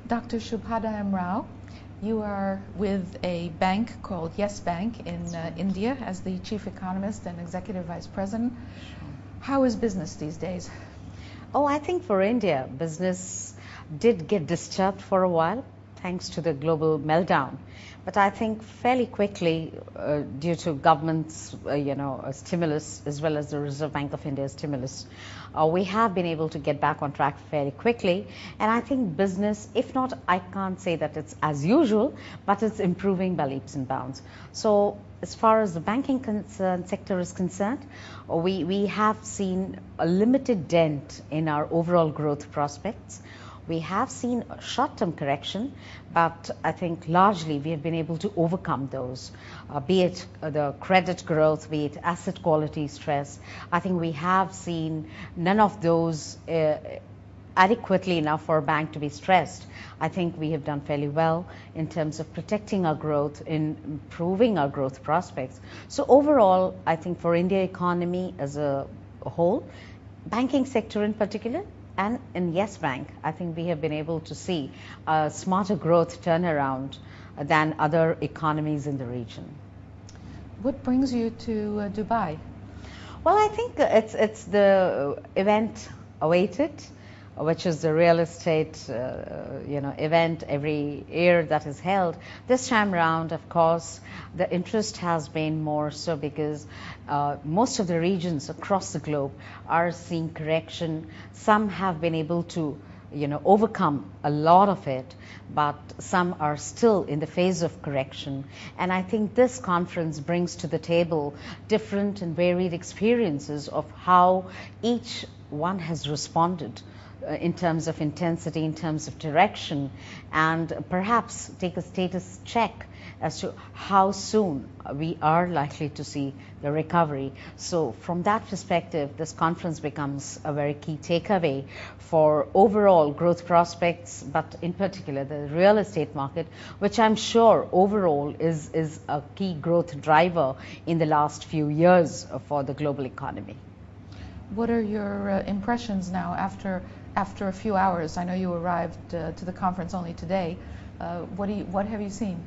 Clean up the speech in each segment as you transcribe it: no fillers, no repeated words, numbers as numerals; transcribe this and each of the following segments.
Dr. Shubhada M. Rao, you are with a bank called Yes Bank in India as the Chief Economist and Executive Vice President. How is business these days? Oh, I think for India, business did get disturbed for a while thanks to the global meltdown. But I think fairly quickly, due to government's, stimulus as well as the Reserve Bank of India's stimulus, we have been able to get back on track fairly quickly. And I think business, if not, I can't say that it's as usual, but it's improving by leaps and bounds. So as far as the banking sector is concerned, we have seen a limited dent in our overall growth prospects. We have seen a short-term correction, but I think largely we have been able to overcome those, be it the credit growth, be it asset quality stress. I think we have seen none of those adequately enough for a bank to be stressed. I think we have done fairly well in terms of protecting our growth, in improving our growth prospects. So overall, I think for India economy as a whole, banking sector in particular, and in Yes Bank, I think we have been able to see a smarter growth turnaround than other economies in the region. What brings you to Dubai? Well, I think it's the event awaited, which is the real estate event every year that is held. This time around, of course, the interest has been more so because most of the regions across the globe are seeing correction. Some have been able to overcome a lot of it, but some are still in the phase of correction. And I think this conference brings to the table different and varied experiences of how each one has responded in terms of intensity, in terms of direction, and perhaps take a status check as to how soon we are likely to see the recovery. So from that perspective, this conference becomes a very key takeaway for overall growth prospects, but in particular the real estate market, which I'm sure overall is a key growth driver in the last few years for the global economy. What are your impressions now after a few hours? I know you arrived to the conference only today. What have you seen?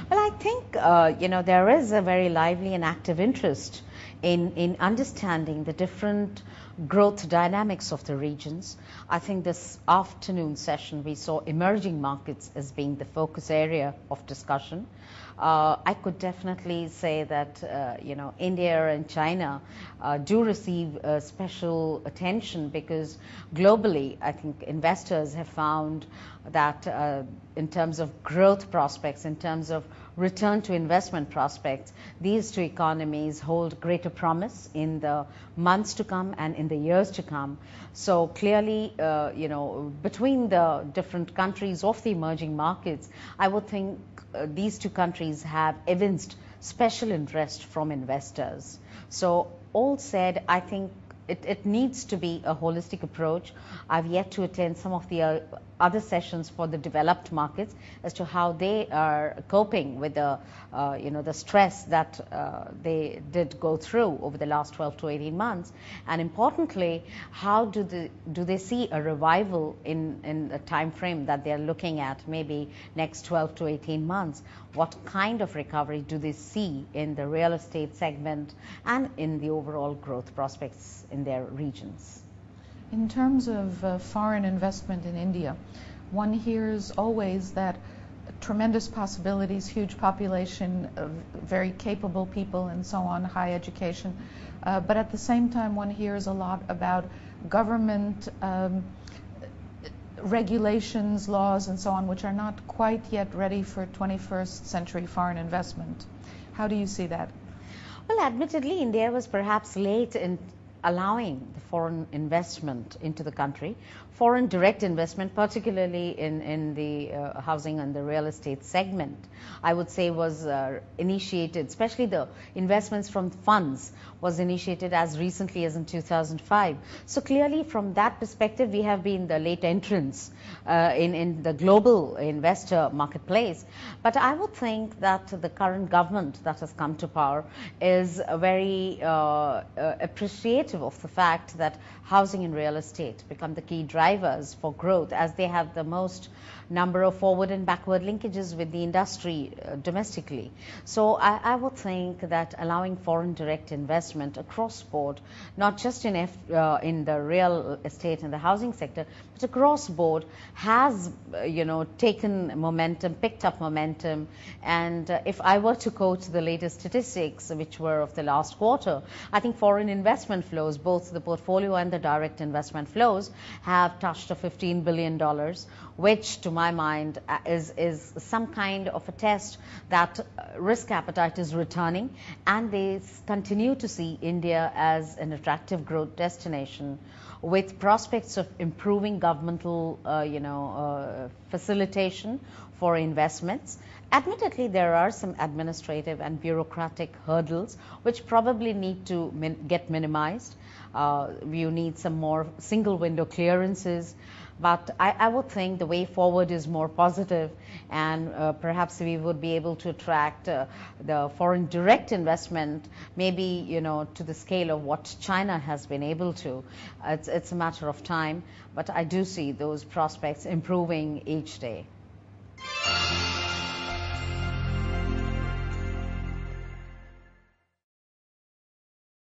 Well, I think there is a very lively and active interest in understanding the different growth dynamics of the regions. I think this afternoon session we saw emerging markets as being the focus area of discussion. I could definitely say that India and China do receive special attention because globally I think investors have found that in terms of growth prospects, in terms of return to investment prospects, these two economies hold greater promise in the months to come and in the years to come. So clearly, between the different countries of the emerging markets, I would think these two countries have evinced special interest from investors. So all said, I think it needs to be a holistic approach. I've yet to attend some of the other sessions for the developed markets as to how they are coping with the stress that they did go through over the last 12 to 18 months, and importantly, how do they see a revival in a time frame that they are looking at, maybe next 12 to 18 months. What kind of recovery do they see in the real estate segment and in the overall growth prospects in their regions? In terms of foreign investment in India, one hears always that tremendous possibilities, huge population, very capable people and so on, high education. But at the same time, one hears a lot about government regulations, laws and so on, which are not quite yet ready for 21st century foreign investment. How do you see that? Well, admittedly, India was perhaps late in allowing the foreign investment into the country. Foreign direct investment, particularly in the housing and the real estate segment, I would say was initiated, especially the investments from funds was initiated as recently as in 2005. So clearly from that perspective, we have been the late entrants in the global investor marketplace. But I would think that the current government that has come to power is very appreciative indicative of the fact that housing and real estate become the key drivers for growth, as they have the most number of forward and backward linkages with the industry domestically. So I would think that allowing foreign direct investment across board, not just in the real estate and the housing sector, but across board, has taken momentum, picked up momentum. And if I were to quote the latest statistics, which were of the last quarter, I think foreign investment flows, both the portfolio and the direct investment flows, have touched a $15 billion, which to my mind is some kind of a test that risk appetite is returning, and they continue to see India as an attractive growth destination with prospects of improving governmental facilitation for investments. Admittedly, there are some administrative and bureaucratic hurdles which probably need to get minimized. You need some more single window clearances. But I would think the way forward is more positive, and perhaps we would be able to attract the foreign direct investment, maybe to the scale of what China has been able to. It's a matter of time, but I do see those prospects improving each day.